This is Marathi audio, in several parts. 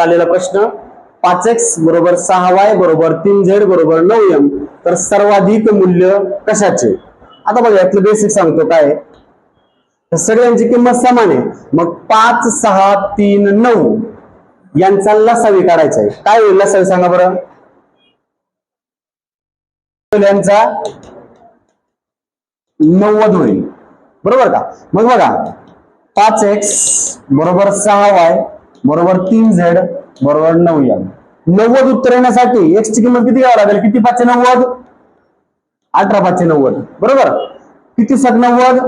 आलेला प्रश्न 5x बरोबर 6y बरोबर 3z बरोबर 9m तर सर्वाधिक मूल्य कशाचे। आता बघा यातलं बेसिक सांगतो काय, सगळ्यांची किंमत समान आहे, मग 5 6 3 9 यांचा लसावी काढायचा आहे। काय होईल लसावी सांगा बरं। यांचा 90 होईल, बरोबर का। मग बघा 5x बरोबर 6y बरोबर 3z बरोबर 9m 90 उत्तर येण्यासाठी x ची किंमत किती घ्यावी लागेल, किती 5 90 18 5 90 बरोबर, किती सक 90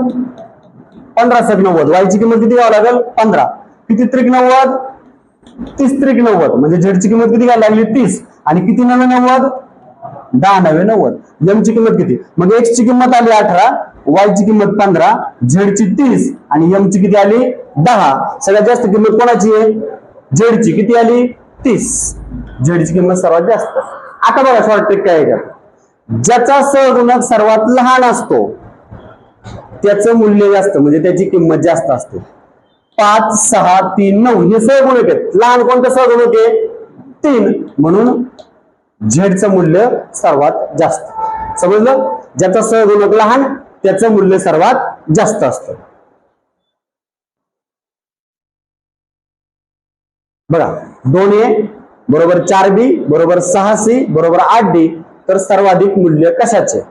15 सक 90, y ची किंमत किती घ्यावी लागेल 15, किती त्रिक 90 30 त्रिक 90 म्हणजे z ची किंमत किती घ्यावी लागली 30 आणि किती 90 10 9 90, m ची किंमत किती, मग x ची किंमत आली 18, y ची किंमत 15, z ची 30 आणि m ची किती आली 10। सगळ्यात जास्त किंमत कोणाची आहे, z ची, किती आली 30, z ची किंमत सर्वात जास्त। आता बघा शॉर्ट ट्रिक काय आहे, ज्याचा सहगुणक सर्वात लहान असतो त्याचं मूल्य जास्त म्हणजे त्याची किंमत जास्त असते। 5 6 3 9 हे सहगुणक आहेत, लहान कोणतं सहगुणक आहे 3, म्हणून z चं मूल्य सर्वात जास्त। समजलं, ज्याचा सहगुणक लहान त्याचं मूल्य सर्वात जास्त असतं। बघा 2a बरोबर 4b बरोबर 6c बरोबर 8d तर सर्वाधिक मूल्य कशाचे।